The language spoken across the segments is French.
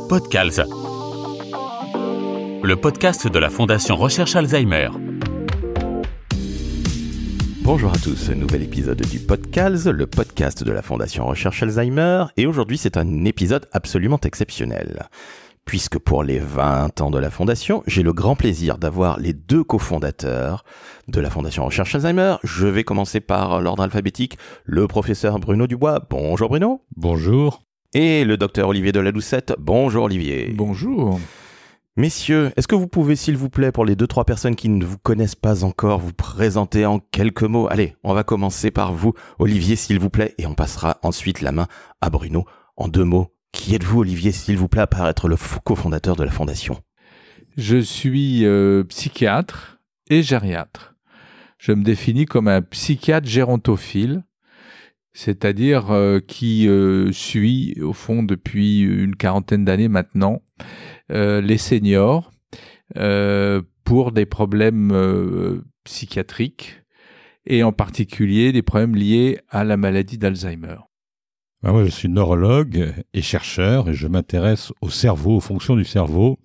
Podcalz, le podcast de la Fondation Recherche Alzheimer. Bonjour à tous, nouvel épisode du Podcalz, le podcast de la Fondation Recherche Alzheimer, et aujourd'hui c'est un épisode absolument exceptionnel. Puisque pour les 20 ans de la Fondation, j'ai le grand plaisir d'avoir les deux cofondateurs de la Fondation Recherche Alzheimer. Je vais commencer par l'ordre alphabétique, le professeur Bruno Dubois. Bonjour Bruno. Bonjour. Et le docteur Olivier Deladoucette. Bonjour Olivier. Bonjour. Messieurs, est-ce que vous pouvez, s'il vous plaît, pour les 2-3 personnes qui ne vous connaissent pas encore, vous présenter en quelques mots? Allez, on va commencer par vous, Olivier, s'il vous plaît, et on passera ensuite la main à Bruno. En 2 mots, qui êtes-vous, Olivier, s'il vous plaît, à part être le cofondateur de la Fondation? Je suis psychiatre et gériatre. Je me définis comme un psychiatre gérontophile, c'est-à-dire qui suit, au fond, depuis une 40aine d'années maintenant, les seniors pour des problèmes psychiatriques et en particulier des problèmes liés à la maladie d'Alzheimer. Moi, je suis neurologue et chercheur et je m'intéresse au cerveau, aux fonctions du cerveau.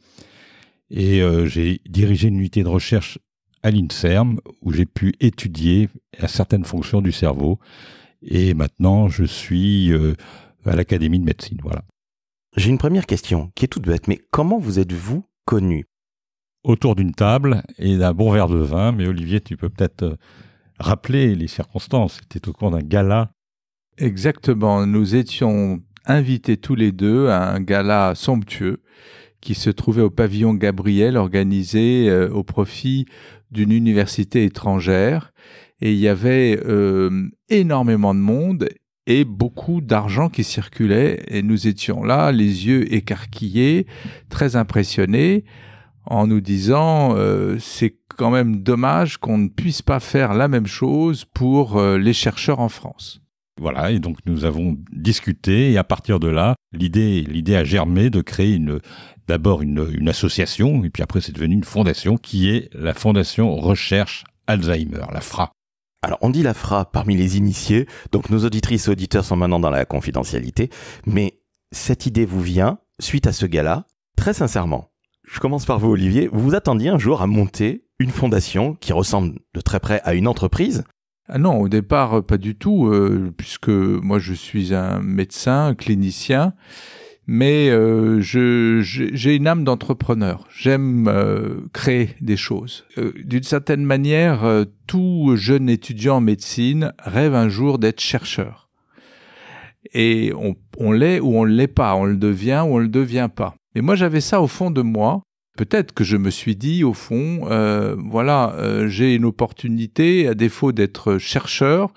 Et j'ai dirigé une unité de recherche à l'INSERM où j'ai pu étudier certaines fonctions du cerveau. Et maintenant, je suis à l'Académie de médecine. Voilà. J'ai une première question qui est toute bête, mais comment vous êtes-vous connu? Autour d'une table et d'un bon verre de vin. Mais Olivier, tu peux peut-être rappeler les circonstances. C'était au cours d'un gala. Exactement, nous étions invités tous les deux à un gala somptueux qui se trouvait au pavillon Gabriel, organisé au profit d'une université étrangère. Et il y avait énormément de monde et beaucoup d'argent qui circulait. Et nous étions là, les yeux écarquillés, très impressionnés, en nous disant c'est quand même dommage qu'on ne puisse pas faire la même chose pour les chercheurs en France. Voilà, et donc nous avons discuté et à partir de là, l'idée a germé de créer d'abord une association et puis après c'est devenu une fondation qui est la Fondation Recherche Alzheimer, la FRA. Alors on dit la FRA parmi les initiés, donc nos auditrices et auditeurs sont maintenant dans la confidentialité, mais cette idée vous vient suite à ce gala. Très sincèrement, je commence par vous Olivier, vous vous attendiez un jour à monter une fondation qui ressemble de très près à une entreprise? Ah non, au départ, pas du tout, puisque moi je suis un médecin, un clinicien, mais j'ai une âme d'entrepreneur. J'aime créer des choses. D'une certaine manière, tout jeune étudiant en médecine rêve un jour d'être chercheur. Et on l'est ou on ne l'est pas, on le devient ou on ne le devient pas. Et moi j'avais ça au fond de moi. Peut-être que je me suis dit, au fond, j'ai une opportunité, à défaut d'être chercheur,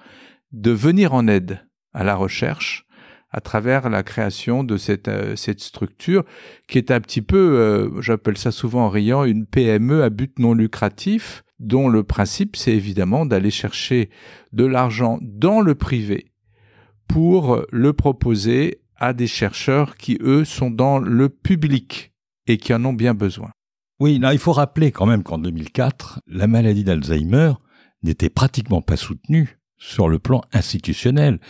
de venir en aide à la recherche à travers la création de cette structure qui est un petit peu, j'appelle ça souvent en riant, une PME à but non lucratif, dont le principe, c'est évidemment d'aller chercher de l'argent dans le privé pour le proposer à des chercheurs qui, eux, sont dans le public et qui en ont bien besoin. Oui, là, il faut rappeler quand même qu'en 2004, la maladie d'Alzheimer n'était pratiquement pas soutenue sur le plan institutionnel.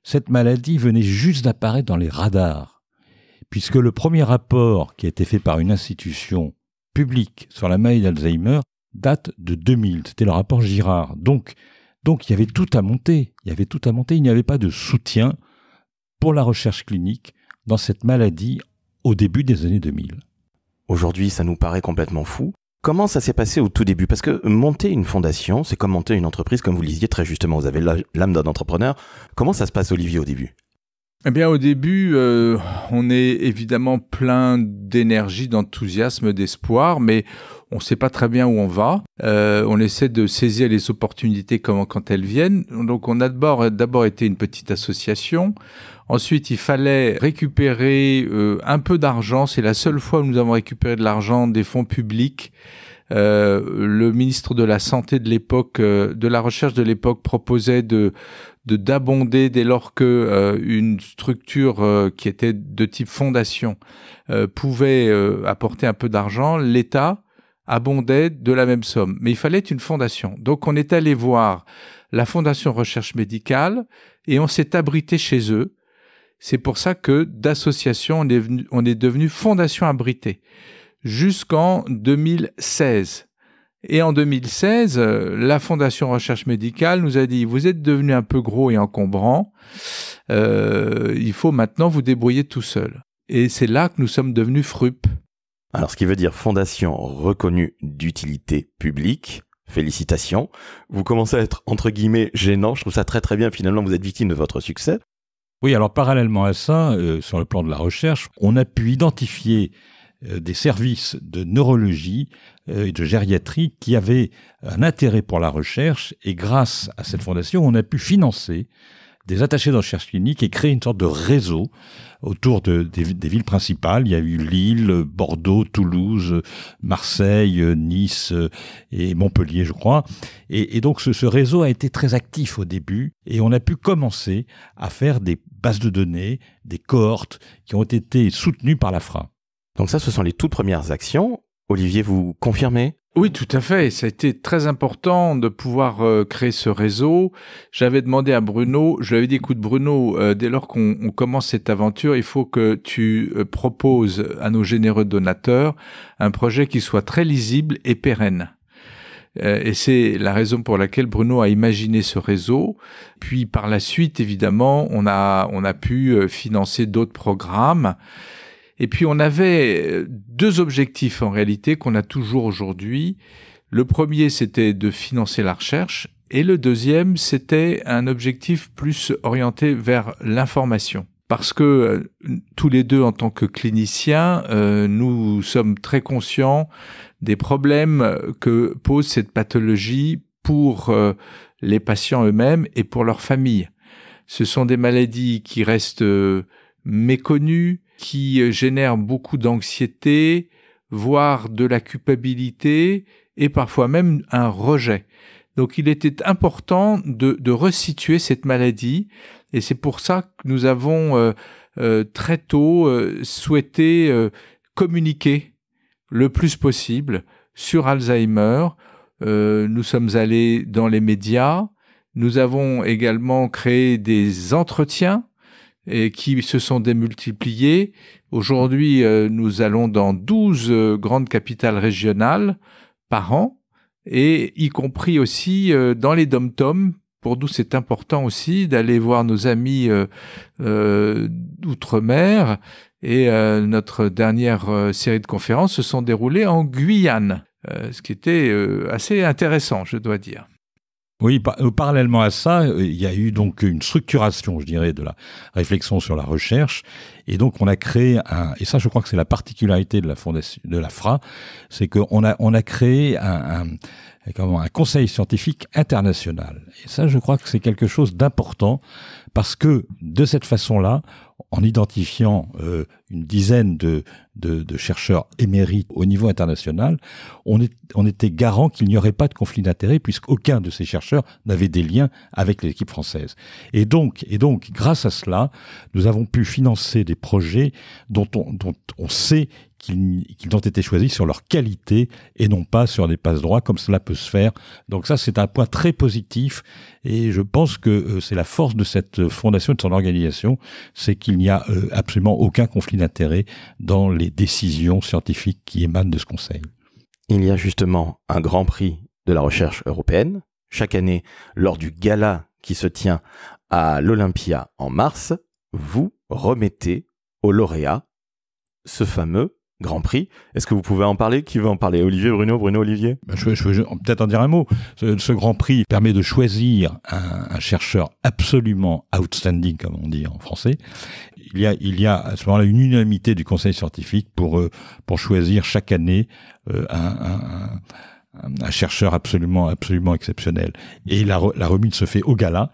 Cette maladie venait juste d'apparaître dans les radars, puisque le premier rapport qui a été fait par une institution publique sur la maladie d'Alzheimer date de 2000. C'était le rapport Girard. Donc il y avait tout à monter. Il n'y avait pas de soutien pour la recherche clinique dans cette maladie au début des années 2000. Aujourd'hui, ça nous paraît complètement fou. Comment ça s'est passé au tout début? Parce que monter une fondation, c'est comme monter une entreprise, comme vous le disiez très justement, vous avez l'âme d'un entrepreneur. Comment ça se passe, Olivier, au début? Eh bien, au début, on est évidemment plein d'énergie, d'enthousiasme, d'espoir, mais on ne sait pas très bien où on va. On essaie de saisir les opportunités quand elles viennent. Donc, on a d'abord été une petite association. Ensuite, il fallait récupérer un peu d'argent. C'est la seule fois où nous avons récupéré de l'argent des fonds publics. Le ministre de la Santé de l'époque, de la Recherche de l'époque, proposait d'abonder dès lors que une structure qui était de type fondation pouvait apporter un peu d'argent. L'État abondait de la même somme, mais il fallait une fondation. Donc, on est allé voir la Fondation Recherche Médicale et on s'est abrité chez eux. C'est pour ça que d'association, on est devenu Fondation abritée jusqu'en 2016. Et en 2016, la Fondation Recherche Médicale nous a dit « Vous êtes devenu un peu gros et encombrant, il faut maintenant vous débrouiller tout seul. » Et c'est là que nous sommes devenus FRUP. Alors, ce qui veut dire Fondation reconnue d'utilité publique. Félicitations. Vous commencez à être, entre guillemets, gênant. Je trouve ça très très bien. Finalement, vous êtes victime de votre succès. Oui, alors parallèlement à ça, sur le plan de la recherche, on a pu identifier des services de neurologie et de gériatrie qui avaient un intérêt pour la recherche, et grâce à cette fondation, on a pu financer des attachés de recherche clinique et créer une sorte de réseau autour des villes principales. Il y a eu Lille, Bordeaux, Toulouse, Marseille, Nice et Montpellier, je crois. Et donc ce réseau a été très actif au début, et on a pu commencer à faire des bases de données, des cohortes qui ont été soutenues par la FRA. Donc ça, ce sont les toutes premières actions. Olivier, vous confirmez ? Oui, tout à fait. Ça a été très important de pouvoir créer ce réseau. J'avais demandé à Bruno, je lui avais dit, écoute Bruno, dès lors qu'on commence cette aventure, il faut que tu proposes à nos généreux donateurs un projet qui soit très lisible et pérenne. Et c'est la raison pour laquelle Bruno a imaginé ce réseau. Puis par la suite, évidemment, on a pu financer d'autres programmes. Et puis on avait deux objectifs en réalité qu'on a toujours aujourd'hui. Le premier, c'était de financer la recherche, et le deuxième, c'était un objectif plus orienté vers l'information. Parce que tous les deux, en tant que cliniciens, nous sommes très conscients des problèmes que pose cette pathologie pour les patients eux-mêmes et pour leurs familles. Ce sont des maladies qui restent méconnues, qui génèrent beaucoup d'anxiété, voire de la culpabilité et parfois même un rejet. Donc il était important de resituer cette maladie, et c'est pour ça que nous avons très tôt souhaité communiquer le plus possible sur Alzheimer. Nous sommes allés dans les médias, nous avons également créé des entretiens et qui se sont démultipliés. Aujourd'hui, nous allons dans 12 grandes capitales régionales par an, et y compris aussi dans les dom-toms. Pour nous, c'est important aussi d'aller voir nos amis d'outre-mer, et notre dernière série de conférences se sont déroulées en Guyane, ce qui était assez intéressant, je dois dire. Oui, parallèlement à ça, il y a eu donc une structuration, je dirais, de la réflexion sur la recherche, et donc on a créé et ça je crois que c'est la particularité de la fondation, de la FRA, c'est qu'on a créé un conseil scientifique international. Et ça, je crois que c'est quelque chose d'important, parce que de cette façon-là, en identifiant une dizaine de chercheurs émérites au niveau international, on était garant qu'il n'y aurait pas de conflit d'intérêts, puisqu'aucun de ces chercheurs n'avait des liens avec l'équipe française. Et donc, grâce à cela, nous avons pu financer des projets dont on sait qu'ils ont été choisis sur leur qualité et non pas sur des passe-droits, comme cela peut se faire. Donc ça, c'est un point très positif, et je pense que c'est la force de cette fondation et de son organisation, c'est qu'il n'y a absolument aucun conflit d'intérêts dans les décisions scientifiques qui émanent de ce conseil. Il y a justement un grand prix de la recherche européenne. Chaque année, lors du gala qui se tient à l'Olympia en mars, vous remettez aux lauréats ce fameux Grand Prix. Est-ce que vous pouvez en parler ? Qui veut en parler ? Olivier, Bruno, Olivier ? Je veux peut-être en dire un mot. Ce Grand Prix permet de choisir un chercheur absolument outstanding, comme on dit en français. Il y a à ce moment-là une unanimité du conseil scientifique pour choisir chaque année un chercheur absolument exceptionnel. Et la remise se fait au gala.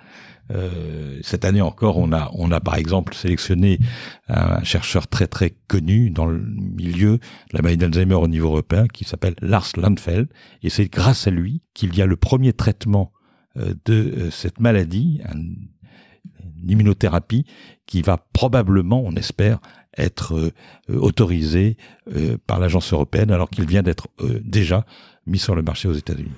Cette année encore, on a par exemple sélectionné un chercheur très très connu dans le milieu de la maladie d'Alzheimer au niveau européen, qui s'appelle Lars Lannfelt, et c'est grâce à lui qu'il y a le premier traitement de cette maladie, une immunothérapie qui va probablement, on espère, être autorisé par l'agence européenne, alors qu'il vient d'être déjà mis sur le marché aux États-Unis.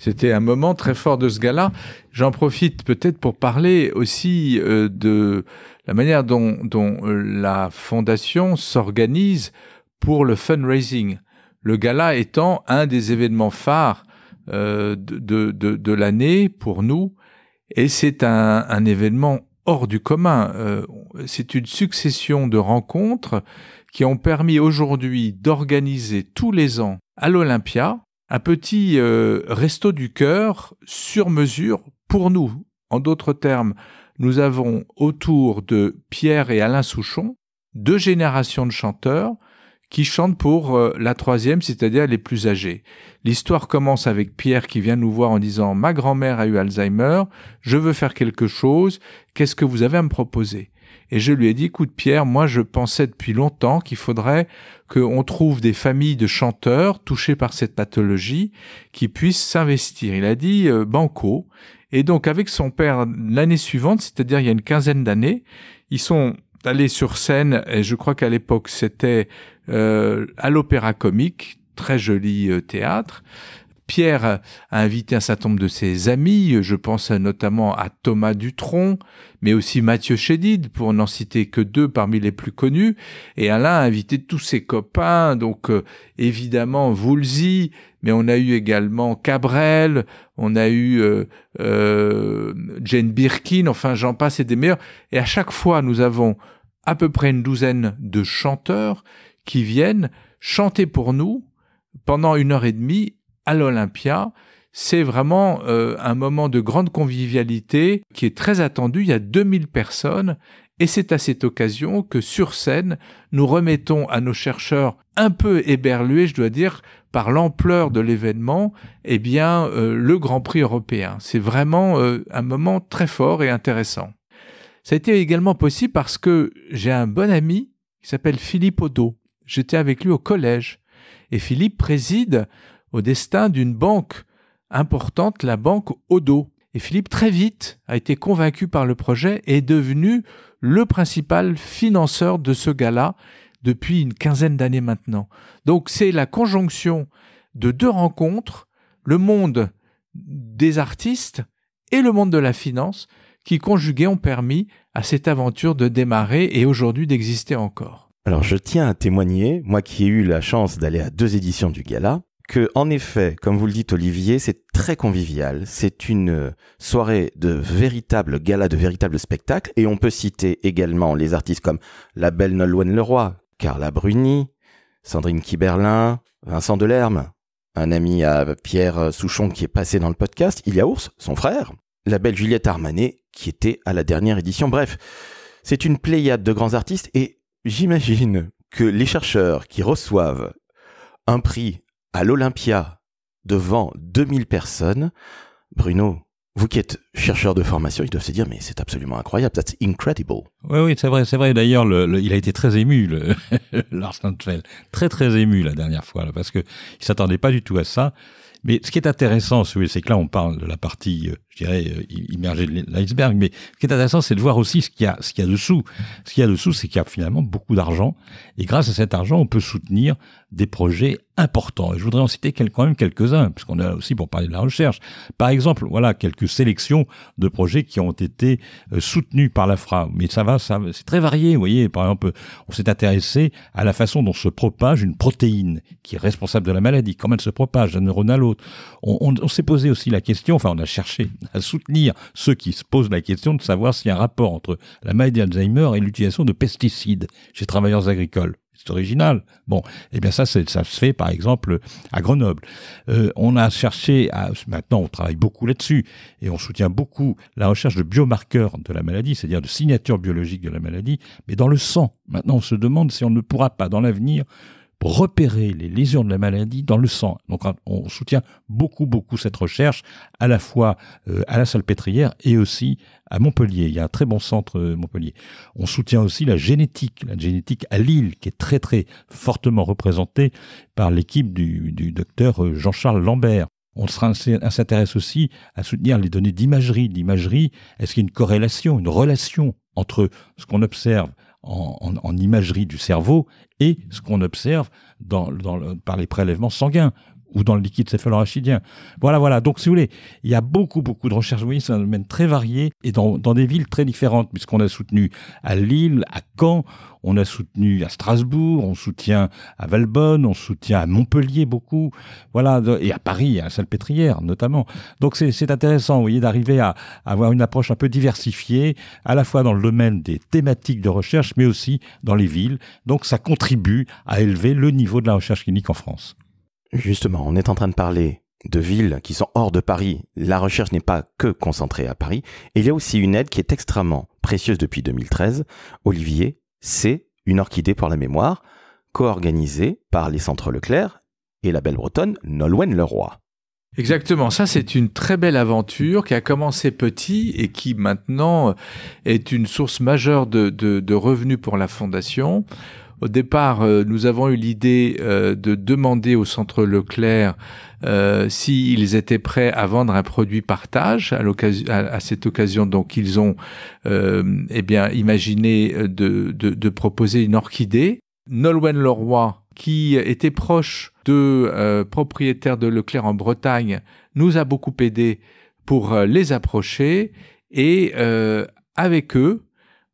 C'était un moment très fort de ce gala. J'en profite peut-être pour parler aussi de la manière dont la fondation s'organise pour le fundraising. Le gala étant un des événements phares de l'année pour nous, et c'est un événement hors du commun. C'est une succession de rencontres qui ont permis aujourd'hui d'organiser tous les ans à l'Olympia un petit resto du cœur sur mesure pour nous. En d'autres termes, nous avons autour de Pierre et Alain Souchon 2 générations de chanteurs qui chantent pour la 3e, c'est-à-dire les plus âgés. L'histoire commence avec Pierre qui vient nous voir en disant « Ma grand-mère a eu Alzheimer, je veux faire quelque chose, qu'est-ce que vous avez à me proposer ?» Et je lui ai dit « Écoute Pierre, moi je pensais depuis longtemps qu'il faudrait qu'on trouve des familles de chanteurs touchés par cette pathologie qui puissent s'investir. » Il a dit « Banco ». Et donc avec son père, l'année suivante, c'est-à-dire il y a une quinzaine d'années, ils sont allés sur scène, et je crois qu'à l'époque c'était à l'Opéra Comique, très joli théâtre. Pierre a invité un certain nombre de ses amis, je pense notamment à Thomas Dutronc, mais aussi Mathieu Chédid, pour n'en citer que 2 parmi les plus connus. Et Alain a invité tous ses copains, donc évidemment Woolsey, mais on a eu également Cabrel, on a eu Jane Birkin, enfin j'en passe et des meilleurs. Et à chaque fois, nous avons à peu près une douzaine de chanteurs qui viennent chanter pour nous pendant 1h30 à l'Olympia. C'est vraiment un moment de grande convivialité qui est très attendu. Il y a 2000 personnes et c'est à cette occasion que sur scène, nous remettons à nos chercheurs un peu éberlués, je dois dire, par l'ampleur de l'événement, eh bien, le Grand Prix européen. C'est vraiment un moment très fort et intéressant. Ça a été également possible parce que j'ai un bon ami qui s'appelle Philippe Odo. J'étais avec lui au collège et Philippe préside au destin d'une banque importante, la banque Odo. Et Philippe, très vite, a été convaincu par le projet et est devenu le principal financeur de ce gala depuis une quinzaine d'années maintenant. Donc c'est la conjonction de 2 rencontres, le monde des artistes et le monde de la finance, qui conjugués ont permis à cette aventure de démarrer et aujourd'hui d'exister encore. Alors je tiens à témoigner, moi qui ai eu la chance d'aller à 2 éditions du gala, que en effet, comme vous le dites Olivier, c'est très convivial, c'est une soirée de véritable gala, de véritable spectacle, et on peut citer également les artistes comme la belle Nolwenn Leroy, Carla Bruni, Sandrine Kiberlin, Vincent Delerme, un ami à Pierre Souchon qui est passé dans le podcast, Ilia Ours, son frère, la belle Juliette Armanet qui était à la dernière édition. Bref, c'est une pléiade de grands artistes et j'imagine que les chercheurs qui reçoivent un prix à l'Olympia devant 2000 personnes, Bruno, vous qui êtes chercheur de formation, ils doivent se dire mais c'est absolument incroyable, that's incredible. Oui, c'est vrai. D'ailleurs, il a été très ému, Lars Lantfeld, très ému la dernière fois, là, parce que il s'attendait pas du tout à ça. Mais ce qui est intéressant, c'est que là, on parle de la partie, je dirais, immergée de l'iceberg, mais ce qui est intéressant, c'est de voir aussi ce qu'il y a dessous. Ce qu'il y a dessous, c'est qu'il y a finalement beaucoup d'argent, et grâce à cet argent, on peut soutenir des projets importants. Et je voudrais en citer quand même quelques-uns, puisqu'on est là aussi pour parler de la recherche. Par exemple, voilà, quelques sélections de projets qui ont été soutenus par la FRA. Mais ça c'est très varié, vous voyez. Par exemple, on s'est intéressé à la façon dont se propage une protéine qui est responsable de la maladie, comment elle se propage d'un neurone à l'autre. On s'est posé aussi la question, enfin, on a cherché à soutenir ceux qui se posent la question de savoir s'il y a un rapport entre la maladie d'Alzheimer et l'utilisation de pesticides chez travailleurs agricoles. C'est original. Bon, eh bien ça se fait par exemple à Grenoble. On a cherché maintenant on travaille beaucoup là-dessus et on soutient beaucoup la recherche de biomarqueurs de la maladie, c'est-à-dire de signatures biologiques de la maladie, mais dans le sang. Maintenant on se demande si on ne pourra pas dans l'avenir repérer les lésions de la maladie dans le sang. Donc on soutient beaucoup cette recherche, à la fois à la Salpêtrière et aussi à Montpellier. Il y a un très bon centre Montpellier. On soutient aussi la génétique à Lille, qui est très fortement représentée par l'équipe du docteur Jean-Charles Lambert. On s'intéresse aussi à soutenir les données d'imagerie. Est-ce qu'il y a une corrélation, une relation entre ce qu'on observe en imagerie du cerveau et ce qu'on observe par les prélèvements sanguins ou dans le liquide céphalorachidien. Voilà. Donc, si vous voulez, il y a beaucoup de recherches. Vous voyez, c'est un domaine très varié et dans des villes très différentes, puisqu'on a soutenu à Lille, à Caen, on a soutenu à Strasbourg, on soutient à Valbonne, on soutient à Montpellier beaucoup, voilà, et à Paris, à Salpêtrière notamment. Donc, c'est intéressant, vous voyez, d'arriver à avoir une approche un peu diversifiée, à la fois dans le domaine des thématiques de recherche, mais aussi dans les villes. Donc, ça contribue à élever le niveau de la recherche clinique en France. Justement, on est en train de parler de villes qui sont hors de Paris. La recherche n'est pas que concentrée à Paris. Et il y a aussi une aide qui est extrêmement précieuse depuis 2013. Olivier, c'est une orchidée pour la mémoire, co-organisée par les Centres Leclerc et la belle bretonne Nolwenn Leroy. Exactement, ça c'est une très belle aventure qui a commencé petit et qui maintenant est une source majeure de revenus pour la Fondation. Au départ, nous avons eu l'idée de demander au Centre Leclerc s'ils étaient prêts à vendre un produit partage à cette occasion. Donc, ils ont imaginé de proposer une orchidée. Nolwenn Leroy, qui était proche de propriétaires de Leclerc en Bretagne, nous a beaucoup aidé pour les approcher et avec eux,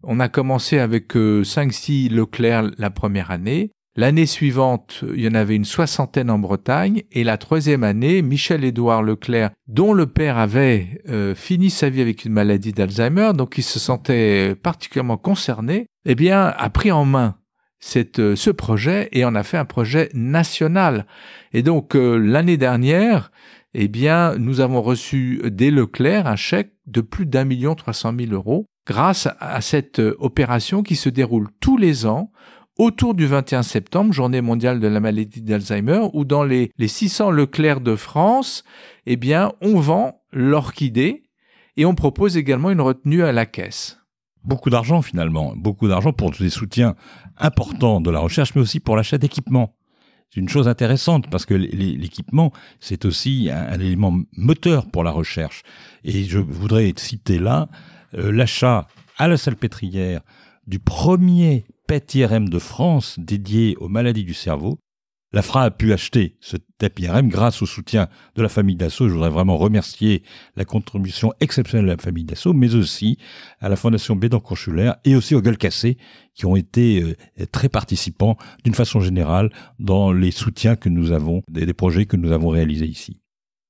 on a commencé avec 5-6 Leclerc la première année. L'année suivante, il y en avait une 60aine en Bretagne. Et la troisième année, Michel-Édouard Leclerc, dont le père avait fini sa vie avec une maladie d'Alzheimer, donc il se sentait particulièrement concerné, a pris en main ce projet et en a fait un projet national. Et donc, l'année dernière, nous avons reçu des Leclerc un chèque de plus d'1 300 000 € grâce à cette opération qui se déroule tous les ans autour du 21 septembre, journée mondiale de la maladie d'Alzheimer, où dans les 600 Leclerc de France, on vend l'orchidée et on propose également une retenue à la caisse. Beaucoup d'argent finalement, pour des soutiens importants de la recherche, mais aussi pour l'achat d'équipements. C'est une chose intéressante parce que l'équipement, c'est aussi un élément moteur pour la recherche. Et je voudrais citer là l'achat à la Salpêtrière du premier PET-IRM de France dédié aux maladies du cerveau. La FRA a pu acheter ce PET-IRM grâce au soutien de la famille Dassault. Je voudrais vraiment remercier la contribution exceptionnelle de la famille Dassault, mais aussi à la Fondation Bédancourt-Schuller et aussi aux Gueules Cassées qui ont été très participants d'une façon générale dans les soutiens que nous avons, des projets que nous avons réalisés ici.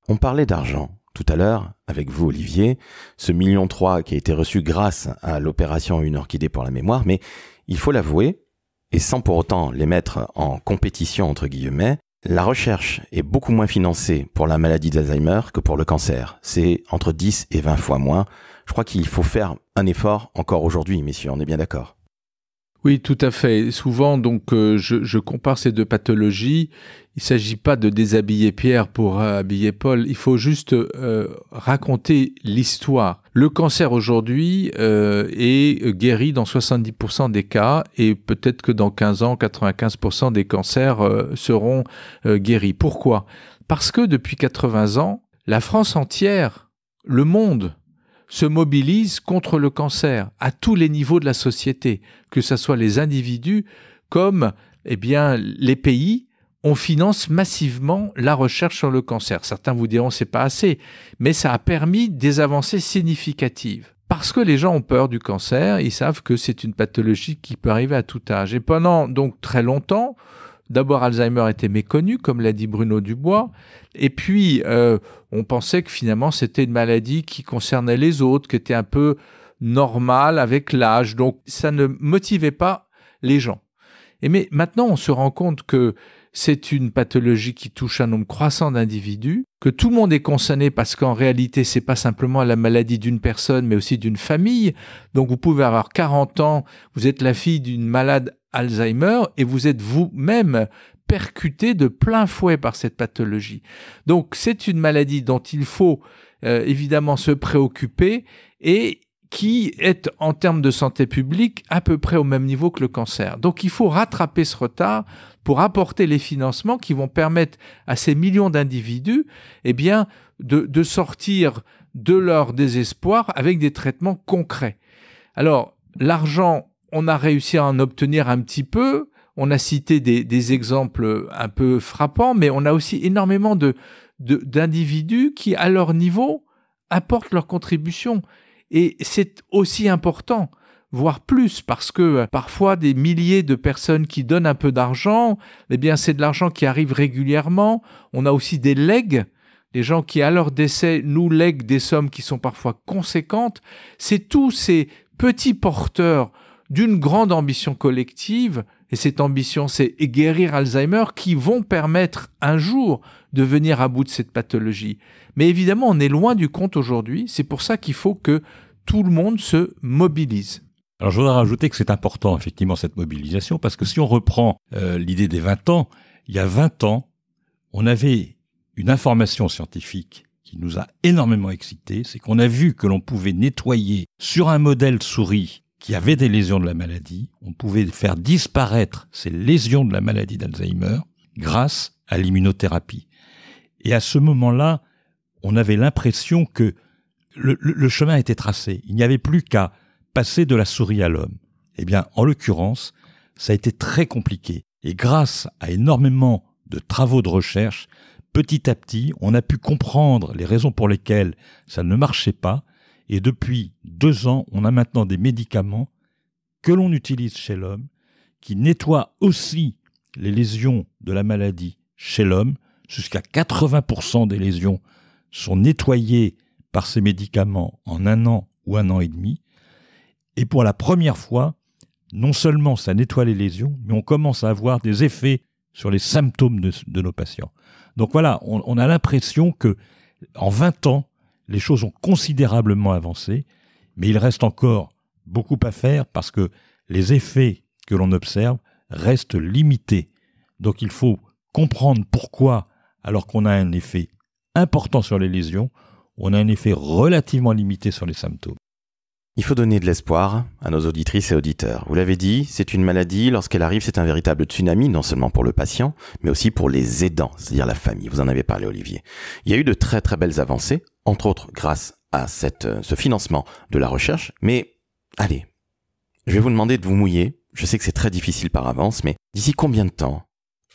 On parlait d'argent tout à l'heure avec vous, Olivier, ce 1,3 million qui a été reçu grâce à l'opération Une orchidée pour la mémoire, mais il faut l'avouer, et sans pour autant les mettre en compétition entre guillemets, la recherche est beaucoup moins financée pour la maladie d'Alzheimer que pour le cancer. C'est entre 10 et 20 fois moins. Je crois qu'il faut faire un effort encore aujourd'hui, messieurs, on est bien d'accord. Oui, tout à fait. Souvent, donc, je compare ces deux pathologies. Il ne s'agit pas de déshabiller Pierre pour habiller Paul. Il faut juste raconter l'histoire. Le cancer aujourd'hui est guéri dans 70% des cas et peut-être que dans 15 ans, 95% des cancers seront guéris. Pourquoi ? Parce que depuis 80 ans, la France entière, le monde, se mobilise contre le cancer à tous les niveaux de la société, que ce soit les individus comme les pays. On finance massivement la recherche sur le cancer. Certains vous diront c'est pas assez, mais ça a permis des avancées significatives. Parce que les gens ont peur du cancer, ils savent que c'est une pathologie qui peut arriver à tout âge. Et pendant donc très longtemps, d'abord Alzheimer était méconnu, comme l'a dit Bruno Dubois, et puis on pensait que finalement c'était une maladie qui concernait les autres, qui était un peu normale avec l'âge, donc ça ne motivait pas les gens. Mais maintenant on se rend compte que c'est une pathologie qui touche un nombre croissant d'individus, que tout le monde est concerné parce qu'en réalité, c'est pas simplement la maladie d'une personne, mais aussi d'une famille. Donc, vous pouvez avoir 40 ans, vous êtes la fille d'une malade Alzheimer et vous êtes vous-même percuté de plein fouet par cette pathologie. Donc, c'est une maladie dont il faut évidemment se préoccuper et qui est, en termes de santé publique, à peu près au même niveau que le cancer. Donc, il faut rattraper ce retard pour apporter les financements qui vont permettre à ces millions d'individus, de sortir de leur désespoir avec des traitements concrets. Alors, l'argent, on a réussi à en obtenir un petit peu. On a cité des exemples un peu frappants, mais on a aussi énormément d'individus qui, à leur niveau, apportent leur contribution. Et c'est aussi important, voire plus, parce que parfois des milliers de personnes qui donnent un peu d'argent, eh bien c'est de l'argent qui arrive régulièrement. On a aussi des legs, des gens qui à leur décès nous lèguent des sommes qui sont parfois conséquentes. C'est tous ces petits porteurs d'une grande ambition collective, et cette ambition c'est guérir Alzheimer, qui vont permettre un jour de venir à bout de cette pathologie. Mais évidemment on est loin du compte aujourd'hui, c'est pour ça qu'il faut que tout le monde se mobilise. Alors je voudrais rajouter que c'est important effectivement cette mobilisation, parce que si on reprend l'idée des 20 ans, il y a 20 ans, on avait une information scientifique qui nous a énormément excités, c'est qu'on a vu que l'on pouvait nettoyer sur un modèle souris qui avait des lésions de la maladie, on pouvait faire disparaître ces lésions de la maladie d'Alzheimer grâce à l'immunothérapie. Et à ce moment-là, on avait l'impression que le chemin était tracé. Il n'y avait plus qu'à passer de la souris à l'homme. Eh bien, en l'occurrence, ça a été très compliqué. Et grâce à énormément de travaux de recherche, petit à petit, on a pu comprendre les raisons pour lesquelles ça ne marchait pas. Et depuis 2 ans, on a maintenant des médicaments que l'on utilise chez l'homme, qui nettoient aussi les lésions de la maladie chez l'homme. Jusqu'à 80% des lésions sont nettoyées par ces médicaments en 1 an ou 1 an et demi. Et pour la première fois, non seulement ça nettoie les lésions, mais on commence à avoir des effets sur les symptômes de nos patients. Donc voilà, on a l'impression que en 20 ans, les choses ont considérablement avancé, mais il reste encore beaucoup à faire parce que les effets que l'on observe restent limités. Donc il faut comprendre pourquoi, alors qu'on a un effet important sur les lésions, on a un effet relativement limité sur les symptômes. Il faut donner de l'espoir à nos auditrices et auditeurs. Vous l'avez dit, c'est une maladie, lorsqu'elle arrive, c'est un véritable tsunami, non seulement pour le patient, mais aussi pour les aidants, c'est-à-dire la famille. Vous en avez parlé, Olivier. Il y a eu de très très belles avancées, entre autres grâce à ce financement de la recherche. Mais allez, je vais vous demander de vous mouiller. Je sais que c'est très difficile par avance, mais d'ici combien de temps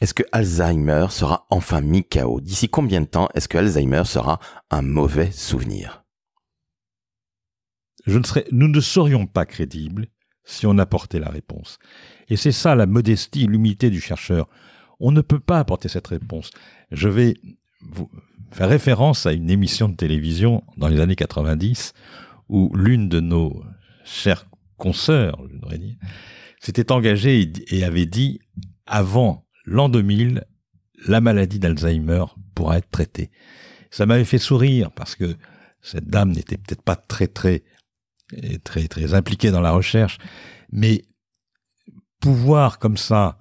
est-ce que Alzheimer sera enfin mis KO? D'ici combien de temps est-ce que Alzheimer sera un mauvais souvenir? Nous ne serions pas crédibles si on apportait la réponse. Et c'est ça la modestie, l'humilité du chercheur. On ne peut pas apporter cette réponse. Je vais vous faire référence à une émission de télévision dans les années 90 où l'une de nos chères consoeurs, je devrais dire, s'était engagée et avait dit « Avant l'an 2000, la maladie d'Alzheimer pourra être traitée ». Ça m'avait fait sourire parce que cette dame n'était peut-être pas très impliquée dans la recherche, mais pouvoir comme ça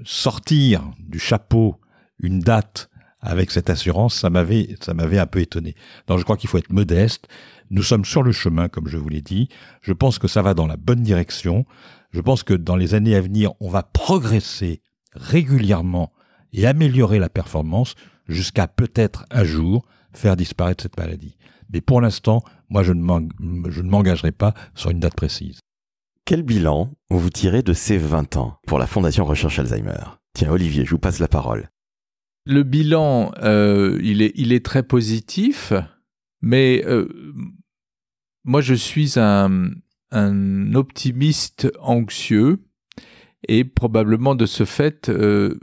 sortir du chapeau une date avec cette assurance, ça m'avait un peu étonné. Donc je crois qu'il faut être modeste. Nous sommes sur le chemin, comme je vous l'ai dit. Je pense que ça va dans la bonne direction. Je pense que dans les années à venir, on va progresser régulièrement et améliorer la performance jusqu'à peut-être un jour faire disparaître cette maladie. Mais pour l'instant, moi, je ne m'engagerai pas sur une date précise. Quel bilan vous tirez de ces 20 ans pour la Fondation Recherche Alzheimer? Tiens, Olivier, je vous passe la parole. Le bilan, il est très positif, mais moi, je suis un optimiste anxieux et probablement de ce fait,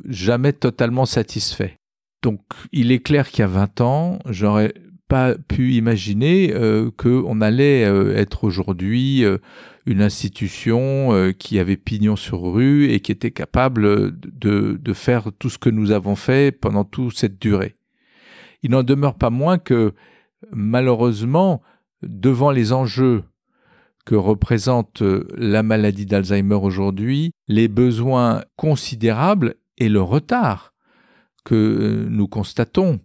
jamais totalement satisfait. Donc, il est clair qu'il y a 20 ans, j'aurais pas pu imaginer qu'on allait être aujourd'hui une institution qui avait pignon sur rue et qui était capable de faire tout ce que nous avons fait pendant toute cette durée. Il n'en demeure pas moins que, malheureusement, devant les enjeux que représente la maladie d'Alzheimer aujourd'hui, les besoins considérables et le retard que nous constatons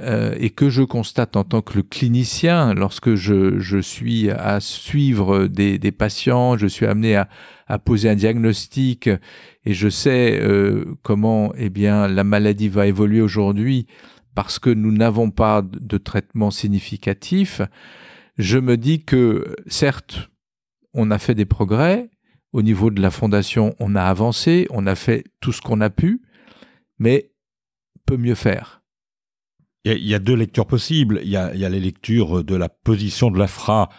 et que je constate en tant que clinicien lorsque je suis à suivre des patients, je suis amené à poser un diagnostic et je sais comment la maladie va évoluer aujourd'hui parce que nous n'avons pas de traitement significatif. Je me dis que certes, on a fait des progrès, Au niveau de la fondation, on a avancé, on a fait tout ce qu'on a pu, mais peut mieux faire. Il y a deux lectures possibles. Il y a les lectures de la position de l'AFRA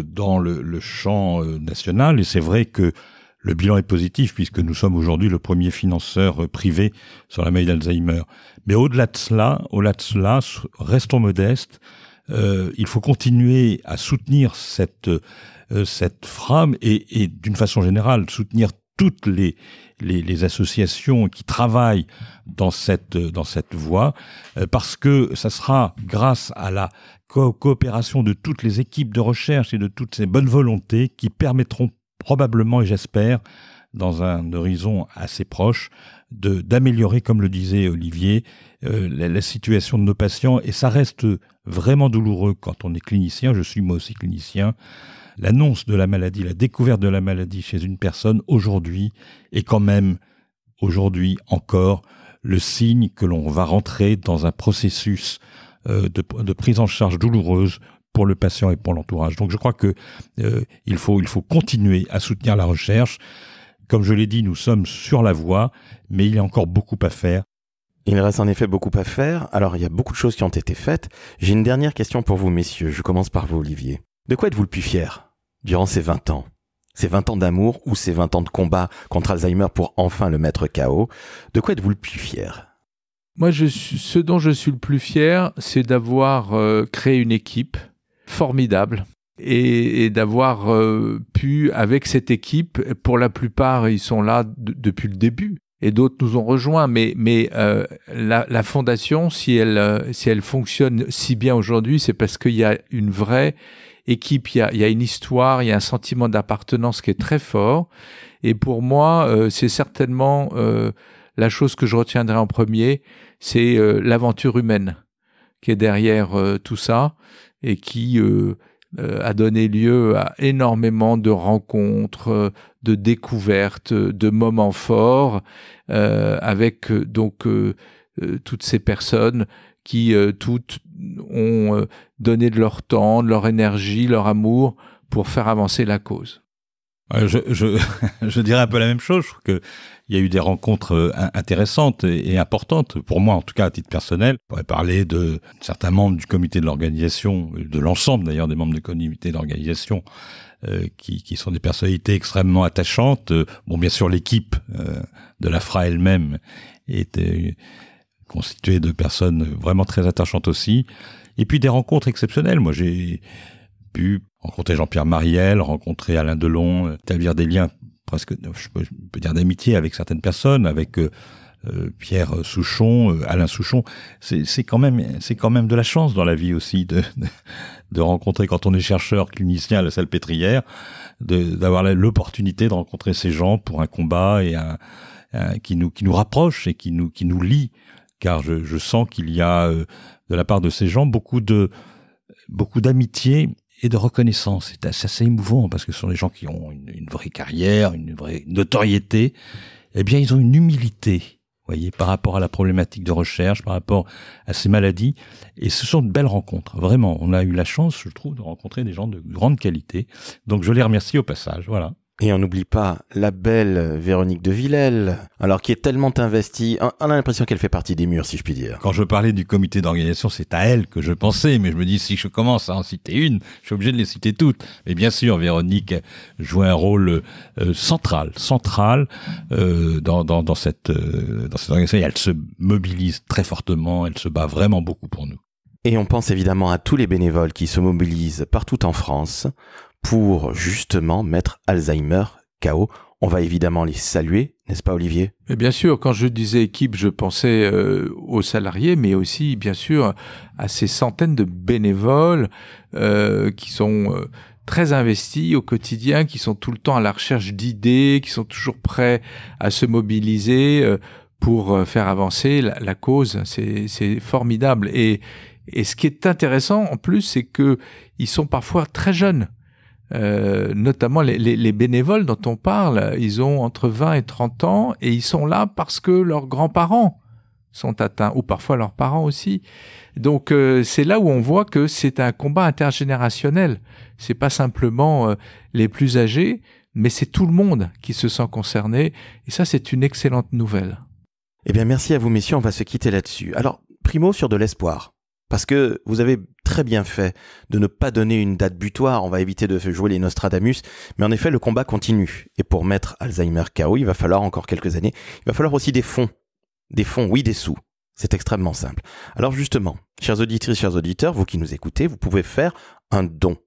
dans le champ national, et c'est vrai que le bilan est positif puisque nous sommes aujourd'hui le premier financeur privé sur la maladie d'Alzheimer. Mais au-delà de cela, restons modestes. Il faut continuer à soutenir cette FRA et d'une façon générale soutenir toutes les associations qui travaillent dans cette voie, parce que ça sera grâce à la coopération de toutes les équipes de recherche et de toutes ces bonnes volontés qui permettront probablement, et j'espère, dans un horizon assez proche, d'améliorer, comme le disait Olivier, la situation de nos patients. Et ça reste vraiment douloureux quand on est clinicien. Je suis moi aussi clinicien. L'annonce de la maladie, la découverte de la maladie chez une personne aujourd'hui est quand même, aujourd'hui encore, le signe que l'on va rentrer dans un processus de prise en charge douloureuse pour le patient et pour l'entourage. Donc je crois que il faut continuer à soutenir la recherche. Comme je l'ai dit, nous sommes sur la voie, mais il y a encore beaucoup à faire. Il reste en effet beaucoup à faire. Alors il y a beaucoup de choses qui ont été faites. J'ai une dernière question pour vous, messieurs. Je commence par vous, Olivier. De quoi êtes-vous le plus fier durant ces 20 ans? Ces 20 ans d'amour ou ces 20 ans de combat contre Alzheimer pour enfin le mettre KO? De quoi êtes-vous le plus fier? Moi, ce dont je suis le plus fier, c'est d'avoir créé une équipe formidable et d'avoir pu, avec cette équipe, pour la plupart, ils sont là depuis le début. Et d'autres nous ont rejoints, mais la fondation, si elle fonctionne si bien aujourd'hui, c'est parce qu'il y a une vraie équipe, il y a une histoire, il y a un sentiment d'appartenance qui est très fort. Et pour moi, c'est certainement la chose que je retiendrai en premier, c'est l'aventure humaine qui est derrière tout ça et qui a donné lieu à énormément de rencontres, de découvertes, de moments forts, avec toutes ces personnes qui toutes ont donné de leur temps, de leur énergie, leur amour pour faire avancer la cause. Je dirais un peu la même chose. Je trouve qu'il y a eu des rencontres intéressantes et importantes, pour moi en tout cas à titre personnel. On pourrait parler de certains membres du comité de l'organisation, de l'ensemble d'ailleurs des membres du comité d'organisation, qui sont des personnalités extrêmement attachantes. Bon, bien sûr, l'équipe de l'AFRA elle-même était constituée de personnes vraiment très attachantes aussi. Et puis des rencontres exceptionnelles. Moi, j'ai pu rencontrer Jean-Pierre Mariel, rencontrer Alain Delon, établir des liens presque, je peux dire d'amitié avec certaines personnes, avec Pierre Souchon, Alain Souchon. C'est quand même de la chance dans la vie aussi de rencontrer, quand on est chercheur clinicien à la Salpêtrière, d'avoir l'opportunité de rencontrer ces gens pour un combat et qui nous rapproche et qui nous lie, car je sens qu'il y a de la part de ces gens beaucoup d'amitié et de reconnaissance. C'est assez émouvant parce que ce sont des gens qui ont une vraie carrière, une vraie notoriété. Eh bien, ils ont une humilité, vous voyez, par rapport à la problématique de recherche, par rapport à ces maladies. Et ce sont de belles rencontres. Vraiment, on a eu la chance, je trouve, de rencontrer des gens de grande qualité. Donc, je les remercie au passage. Voilà. Et on n'oublie pas la belle Véronique de Villèle, alors qui est tellement investie, on a l'impression qu'elle fait partie des murs, si je puis dire. Quand je parlais du comité d'organisation, c'est à elle que je pensais, mais je me dis, si je commence à en citer une, je suis obligé de les citer toutes. Mais bien sûr, Véronique jouait un rôle central dans cette organisation, et elle se mobilise très fortement, elle se bat vraiment beaucoup pour nous. Et on pense évidemment à tous les bénévoles qui se mobilisent partout en France pour justement mettre Alzheimer KO. On va évidemment les saluer, n'est-ce pas Olivier? Mais bien sûr, quand je disais équipe, je pensais aux salariés, mais aussi bien sûr à ces centaines de bénévoles qui sont très investis au quotidien, qui sont tout le temps à la recherche d'idées, qui sont toujours prêts à se mobiliser pour faire avancer la cause. C'est formidable. Et ce qui est intéressant en plus, c'est que ils sont parfois très jeunes. Notamment les bénévoles dont on parle, ils ont entre 20 et 30 ans et ils sont là parce que leurs grands-parents sont atteints, ou parfois leurs parents aussi. Donc c'est là où on voit que c'est un combat intergénérationnel. C'est pas simplement les plus âgés. mais c'est tout le monde qui se sent concerné, et ça, c'est une excellente nouvelle. Eh bien, merci à vous, messieurs, on va se quitter là-dessus. Alors, primo sur de l'espoir, parce que vous avez très bien fait de ne pas donner une date butoir, on va éviter de jouer les Nostradamus, mais en effet, le combat continue. Et pour mettre Alzheimer KO, il va falloir encore quelques années, il va falloir aussi des fonds, oui, des sous. C'est extrêmement simple. Alors justement, chères auditrices, chers auditeurs, vous qui nous écoutez, vous pouvez faire un don.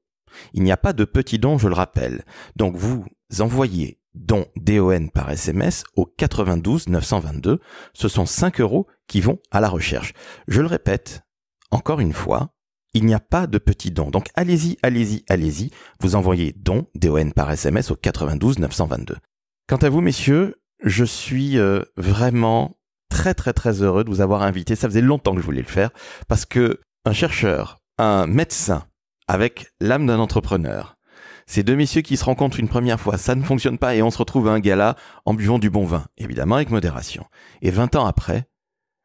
Il n'y a pas de petit don, je le rappelle. Donc vous envoyez don DON par SMS au 92 922. Ce sont 5 € qui vont à la recherche. Je le répète, encore une fois, il n'y a pas de petit don. Donc allez-y. Vous envoyez don DON par SMS au 92 922. Quant à vous, messieurs, je suis vraiment très heureux de vous avoir invité. Ça faisait longtemps que je voulais le faire parce que un chercheur, un médecin avec l'âme d'un entrepreneur, ces deux messieurs qui se rencontrent une première fois, ça ne fonctionne pas et on se retrouve à un gala en buvant du bon vin, évidemment avec modération. Et 20 ans après,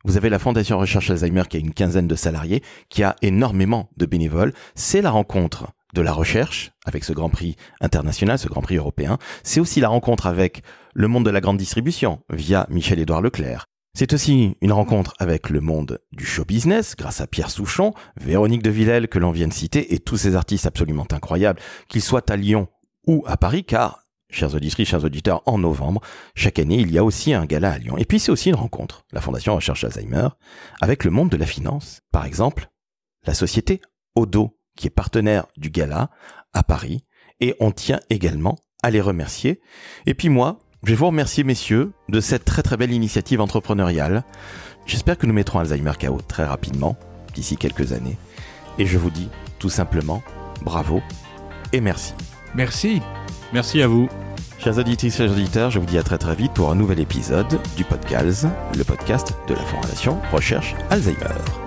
vous avez la Fondation Recherche Alzheimer qui a une quinzaine de salariés, qui a énormément de bénévoles. C'est la rencontre de la recherche avec ce Grand Prix international, ce Grand Prix européen. C'est aussi la rencontre avec le monde de la grande distribution via Michel-Édouard Leclerc. C'est aussi une rencontre avec le monde du show business grâce à Pierre Souchon, Véronique de Villèle que l'on vient de citer et tous ces artistes absolument incroyables, qu'ils soient à Lyon ou à Paris, car, chers auditrices, chers auditeurs, en novembre, chaque année, il y a aussi un gala à Lyon. Et puis c'est aussi une rencontre, la Fondation Recherche Alzheimer, avec le monde de la finance. Par exemple, la société Odo, qui est partenaire du gala à Paris, et on tient également à les remercier. Et puis moi, je vais vous remercier, messieurs, de cette très belle initiative entrepreneuriale. J'espère que nous mettrons Alzheimer KO très rapidement, d'ici quelques années. Et je vous dis tout simplement bravo et merci. Merci. Merci à vous. Chers auditrices, chers auditeurs, je vous dis à très vite pour un nouvel épisode du podcast, le podcast de la Fondation Recherche Alzheimer.